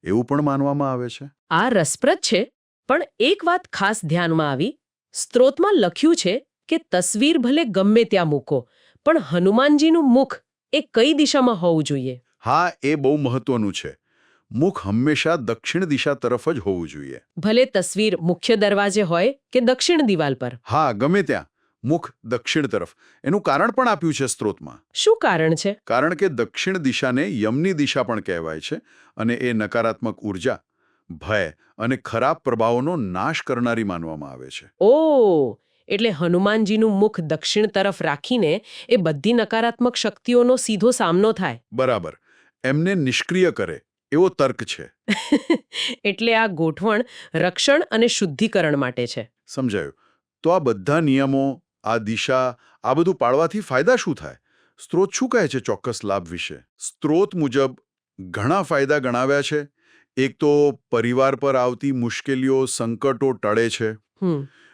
એવું પણ માનવામાં આવે છે. આ રસપ્રદ છે, પણ એક વાત ખાસ ધ્યાનમાં આવી. સ્ત્રોતમાં લખ્યું છે કે તસવીર ભલે ગમે ત્યાં મૂકો, પણ હનુમાનજીનું મુખ એ કઈ દિશામાં હોવું જોઈએ? હા, એ બહુ મહત્વનું છે. મુખ હંમેશા દક્ષિણ દિશા તરફ જ હોવું જોઈએ. ભલે તસવીર મુખ્ય દરવાજે હોય કે દક્ષિણ દિવાલ પર. હા, ગમે ત્યાં મુખ દક્ષિણ તરફ. એનું કારણ પણ આપ્યું છે સ્ત્રોતમાં. શું કારણ છે? કારણ કે દક્ષિણ દિશાને યમની દિશા પણ કહેવાય છે, અને એ નકારાત્મક ઉર્જા, ભય અને ખરાબ પ્રભાવોનો નાશ કરનારી માનવામાં આવે છે. ઓ, એટલે હનુમાનજીનું મુખ દક્ષિણ તરફ રાખીને એ બધી નકારાત્મક શક્તિઓનો સીધો સામનો થાય. બરાબર. એમને નિષ્ક્રિય કરે એવો તર્ક છે. એટલે આ ગોઠવણ રક્ષણ અને શુદ્ધિકરણ માટે છે. સમજાયું. તો આ બધા નિયમો, આ દિશા, આ બધું પાળવાથી ફાયદા શું થાય? સ્ત્રોત શું કહે છે ચોક્કસ લાભ વિશે? સ્ત્રોત મુજબ ઘણા ફાયદા ગણાવ્યા છે. એક તો પરિવાર પર આવતી મુશ્કેલીઓ, સંકટો ટળે છે.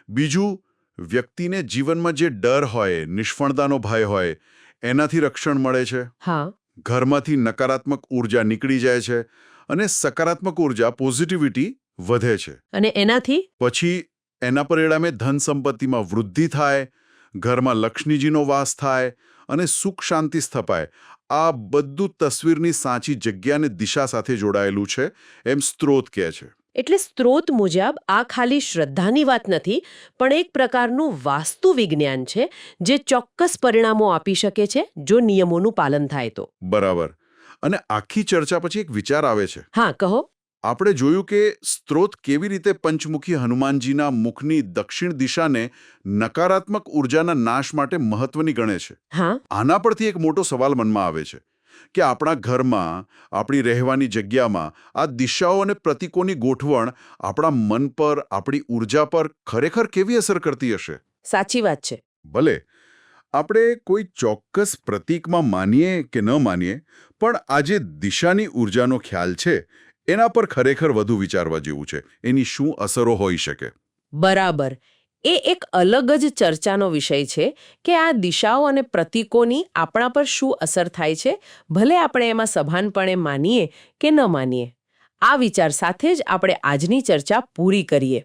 બીજું, વ્યક્તિને જીવનમાં જે ડર હોય, નિષ્ફળતાનો ભય હોય, એનાથી રક્ષણ મળે છે. હા. ઘરમાંથી નકારાત્મક ઉર્જા નીકળી જાય છે અને સકારાત્મક ઉર્જા, પોઝિટિવિટી વધે છે. અને એનાથી પછી એના પરિણામે ધન સંપત્તિમાં વૃદ્ધિ થાય, ઘરમાં લક્ષ્મીજીનો વાસ થાય અને સુખ શાંતિ સ્થપાય. આ બધું તસવીરની સાચી જગ્યાને દિશા સાથે જોડાયેલું છે, એમ સ્ત્રોત કહે છે. એટલે સ્ત્રોત મુજબ આ ખાલી શ્રદ્ધાની વાત નથી, પણ એક પ્રકારનું વાસ્તુ વિજ્ઞાન છે જે ચોક્કસ પરિણામો આપી શકે છે જો નિયમોનું પાલન થાય તો. બરાબર. અને આખી ચર્ચા પછી એક વિચાર આવે છે. હા, કહો. આપણે જોયું કે સ્ત્રોત કેવી રીતે પંચમુખી હનુમાનજીના મુખની દક્ષિણ દિશાને નકારાત્મક ઉર્જાના નાશ માટે મહત્વની ગણે છે. હા. આના પરથી એક મોટો સવાલ મનમાં આવે છે કે આપણા ઘરમાં, આપણી રહેવાની જગ્યામાં આ દિશાઓ અને પ્રતીકોની ગોઠવણ આપણા મન પર, આપણી ઉર્જા પર ખરેખર કેવી અસર કરતી હશે? સાચી વાત છે. ભલે આપણે કોઈ ચોક્કસ પ્રતીકમાં માનીએ કે ન માનીએ, પણ આ જે દિશાની ઉર્જાનો ખ્યાલ છે, એના પર ખરેખર વધુ વિચારવા જેવું છે. એની શું અસરો હોઈ શકે? બરાબર. એ એક અલગ જ ચર્ચાનો વિષય છે કે આ દિશાઓ અને પ્રતીકોની આપણા પર શું અસર થાય છે, ભલે આપણે એમાં સભાનપણે માનીએ કે ન માનીએ. આ વિચાર સાથે જ આપણે આજની ચર્ચા પૂરી કરીએ.